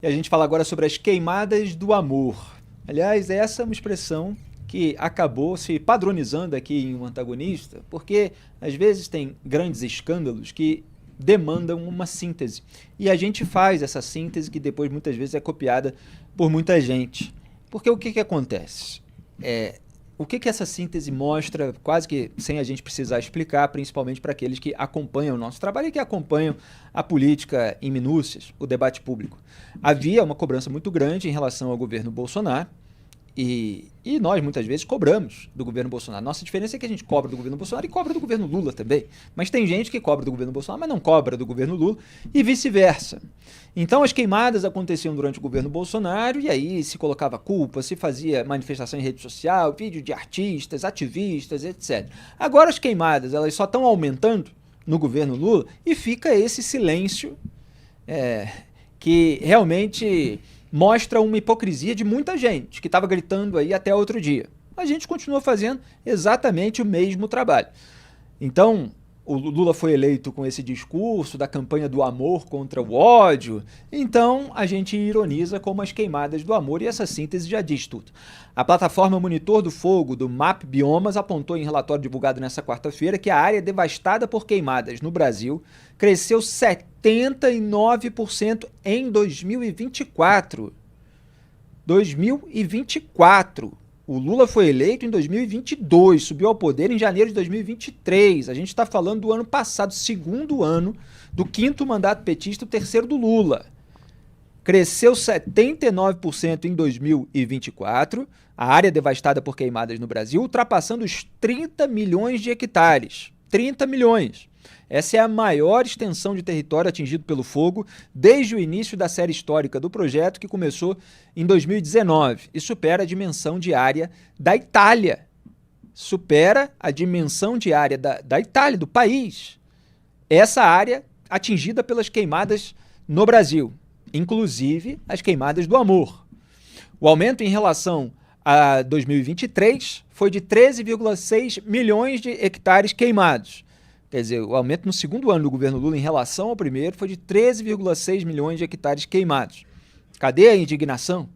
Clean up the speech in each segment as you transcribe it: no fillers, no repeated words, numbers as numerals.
E a gente fala agora sobre as queimadas do amor. Aliás, essa é uma expressão que acabou se padronizando aqui em Um Antagonista, porque às vezes tem grandes escândalos que demandam uma síntese. E a gente faz essa síntese que depois muitas vezes é copiada por muita gente. Porque o que acontece? O que essa síntese mostra, quase que sem a gente precisar explicar, principalmente para aqueles que acompanham o nosso trabalho e que acompanham a política em minúcias, o debate público. Havia uma cobrança muito grande em relação ao governo Bolsonaro e nós muitas vezes cobramos do governo Bolsonaro. Nossa diferença é que a gente cobra do governo Bolsonaro e cobra do governo Lula também. Mas tem gente que cobra do governo Bolsonaro, mas não cobra do governo Lula e vice-versa. Então as queimadas aconteciam durante o governo Bolsonaro e aí se colocava culpa, se fazia manifestação em rede social, vídeo de artistas, ativistas, etc. Agora as queimadas elas só estão aumentando no governo Lula e fica esse silêncio que realmente mostra uma hipocrisia de muita gente que estava gritando aí até outro dia. A gente continua fazendo exatamente o mesmo trabalho. Então, o Lula foi eleito com esse discurso da campanha do amor contra o ódio. Então, a gente ironiza como as queimadas do amor e essa síntese já diz tudo. A plataforma Monitor do Fogo, do MAP Biomas, apontou em relatório divulgado nesta quarta-feira que a área devastada por queimadas no Brasil cresceu 79% em 2024. 2024. O Lula foi eleito em 2022, subiu ao poder em janeiro de 2023. A gente está falando do ano passado, segundo ano do quinto mandato petista, o terceiro do Lula. Cresceu 79% em 2024, a área devastada por queimadas no Brasil, ultrapassando os 30 milhões de hectares. 30 milhões. Essa é a maior extensão de território atingido pelo fogo desde o início da série histórica do projeto, que começou em 2019 e supera a dimensão de área da Itália. Supera a dimensão de área da Itália, do país. Essa área atingida pelas queimadas no Brasil, inclusive as queimadas do amor. O aumento em relação a 2023 foi de 13,6 milhões de hectares queimados. Quer dizer, o aumento no segundo ano do governo Lula em relação ao primeiro foi de 13,6 milhões de hectares queimados. Cadê a indignação?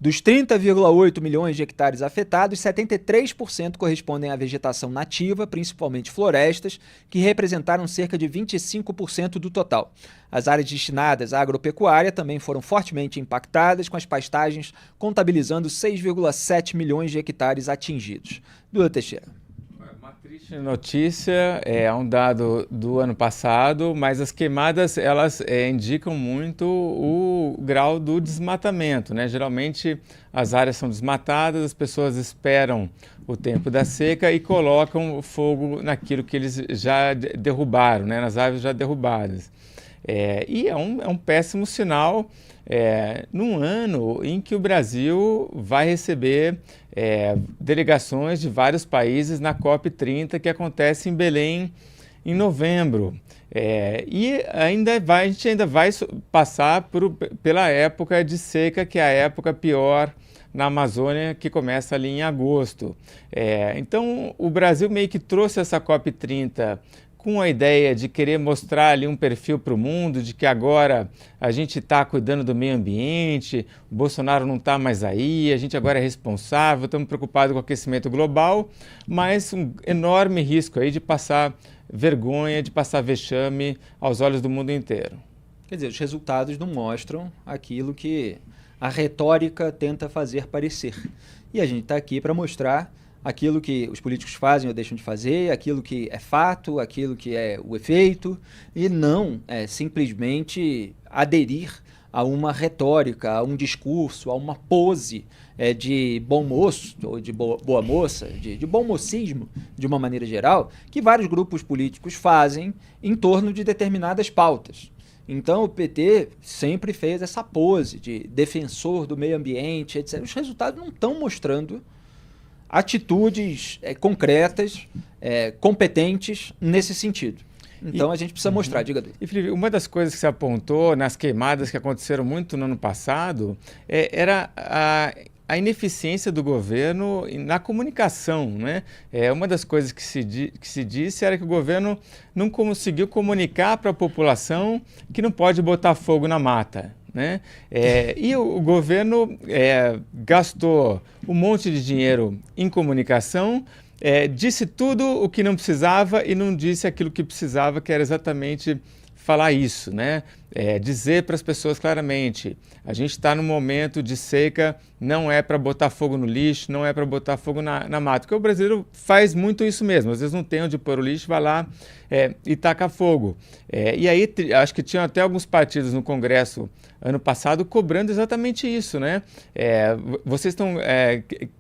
Dos 30,8 milhões de hectares afetados, 73% correspondem à vegetação nativa, principalmente florestas, que representaram cerca de 25% do total. As áreas destinadas à agropecuária também foram fortemente impactadas, com as pastagens contabilizando 6,7 milhões de hectares atingidos. Duda Teixeira. Triste notícia, é um dado do ano passado, mas as queimadas elas indicam muito o grau do desmatamento, né? Geralmente as áreas são desmatadas, as pessoas esperam o tempo da seca e colocam fogo naquilo que eles já derrubaram, né? Nas árvores já derrubadas. E é um péssimo sinal num ano em que o Brasil vai receber delegações de vários países na COP30, que acontece em Belém em novembro. E a gente ainda vai passar pela época de seca, que é a época pior na Amazônia, que começa ali em agosto. Então, o Brasil meio que trouxe essa COP30 com a ideia de querer mostrar ali um perfil para o mundo, de que agora a gente está cuidando do meio ambiente, o Bolsonaro não está mais aí, a gente agora é responsável, estamos preocupados com o aquecimento global, mas um enorme risco aí de passar vergonha, de passar vexame aos olhos do mundo inteiro. Quer dizer, os resultados não mostram aquilo que a retórica tenta fazer parecer. E a gente está aqui para mostrar aquilo que os políticos fazem ou deixam de fazer, aquilo que é fato, aquilo que é o efeito, e não simplesmente aderir a uma retórica, a um discurso, a uma pose de bom moço, ou de boa moça, de bom mocismo, de uma maneira geral, que vários grupos políticos fazem em torno de determinadas pautas. Então o PT sempre fez essa pose de defensor do meio ambiente, etc. Os resultados não estão mostrando atitudes concretas, competentes nesse sentido. Então a gente precisa mostrar, diga aí. E Felipe, uma das coisas que se apontou nas queimadas que aconteceram muito no ano passado era a ineficiência do governo na comunicação, né? Uma das coisas que se disse era que o governo não conseguiu comunicar para a população que não pode botar fogo na mata, né? E o governo gastou um monte de dinheiro em comunicação, disse tudo o que não precisava e não disse aquilo que precisava, que era exatamente falar isso, né? Dizer para as pessoas claramente, a gente está num momento de seca, não é para botar fogo no lixo, não é para botar fogo na mata, porque o brasileiro faz muito isso mesmo, às vezes não tem onde pôr o lixo, vai lá e taca fogo. E aí acho que tinham até alguns partidos no Congresso ano passado cobrando exatamente isso, né? Vocês estão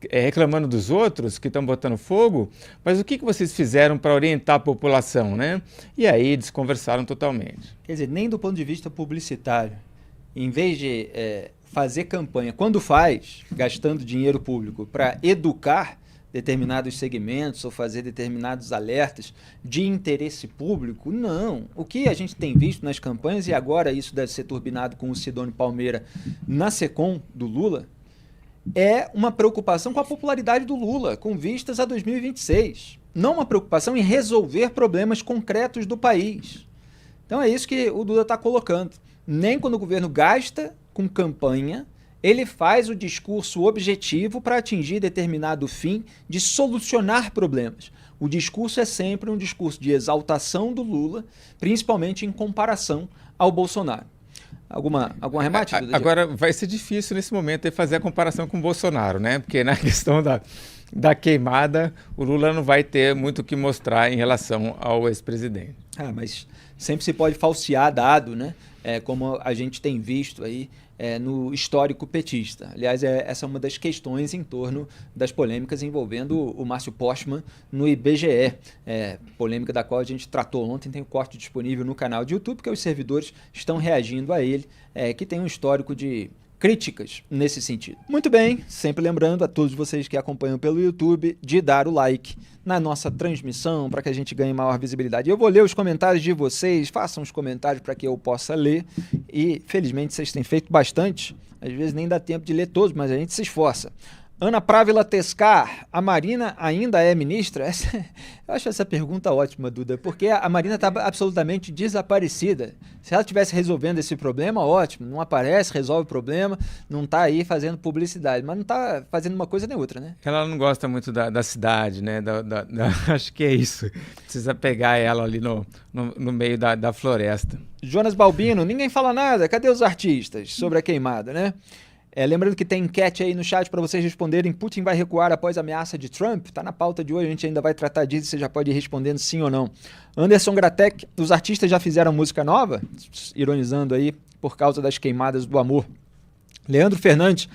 reclamando dos outros que estão botando fogo, mas o que vocês fizeram para orientar a população, né? E aí desconversaram totalmente. Quer dizer, nem do ponto de vista publicitário, em vez de fazer campanha, quando faz, gastando dinheiro público para educar determinados segmentos ou fazer determinados alertas de interesse público, não. O que a gente tem visto nas campanhas, e agora isso deve ser turbinado com o Sidônio Palmeira na SECOM do Lula, é uma preocupação com a popularidade do Lula, com vistas a 2026. Não uma preocupação em resolver problemas concretos do país. Então é isso que o Lula está colocando. Nem quando o governo gasta com campanha, ele faz o discurso objetivo para atingir determinado fim de solucionar problemas. O discurso é sempre um discurso de exaltação do Lula, principalmente em comparação ao Bolsonaro. Algum arremate? Agora, vai ser difícil nesse momento fazer a comparação com o Bolsonaro, né? Porque na questão da queimada, o Lula não vai ter muito o que mostrar em relação ao ex-presidente. Mas sempre se pode falsear dado, né? Como a gente tem visto aí no histórico petista. Aliás, essa é uma das questões em torno das polêmicas envolvendo o Márcio Postman no IBGE, polêmica da qual a gente tratou ontem, tem o corte disponível no canal de YouTube, porque os servidores estão reagindo a ele, que tem um histórico de críticas nesse sentido. Muito bem, sempre lembrando a todos vocês que acompanham pelo YouTube de dar o like na nossa transmissão para que a gente ganhe maior visibilidade. Eu vou ler os comentários de vocês, façam os comentários para que eu possa ler e felizmente vocês têm feito bastante, às vezes nem dá tempo de ler todos, mas a gente se esforça. Ana Právila Tescar, a Marina ainda é ministra? Eu acho essa pergunta ótima, Duda, porque a Marina está absolutamente desaparecida. Se ela estivesse resolvendo esse problema, ótimo, não aparece, resolve o problema, não está aí fazendo publicidade, mas não está fazendo uma coisa nem outra, né? Ela não gosta muito da cidade, né? Acho que é isso. Precisa pegar ela ali no meio da floresta. Jonas Balbino, ninguém fala nada, cadê os artistas sobre a queimada, né? Lembrando que tem enquete aí no chat para vocês responderem. Putin vai recuar após a ameaça de Trump? Está na pauta de hoje, a gente ainda vai tratar disso, você já pode ir respondendo sim ou não. Anderson Gratek, os artistas já fizeram música nova? Ironizando aí, por causa das queimadas do amor. Leandro Fernandes,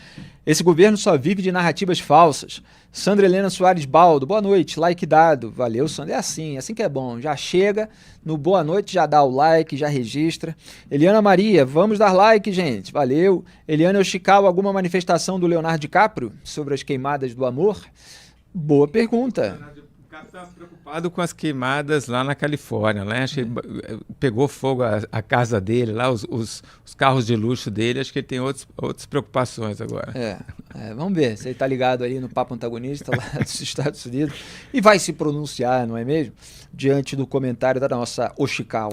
esse governo só vive de narrativas falsas. Sandra Helena Soares Baldo, boa noite, like dado. Valeu, Sandra. É assim que é bom. Já chega no boa noite, já dá o like, já registra. Eliana Maria, vamos dar like, gente. Valeu. Eliana Yoshikawa, alguma manifestação do Leonardo DiCaprio sobre as queimadas do amor? Boa pergunta. O cara estava preocupado com as queimadas lá na Califórnia, né? Acho que pegou fogo a casa dele, lá os carros de luxo dele. Acho que ele tem outras preocupações agora. Vamos ver se ele está ligado aí no papo antagonista lá dos Estados Unidos e vai se pronunciar, não é mesmo? Diante do comentário da nossa Yoshikawa.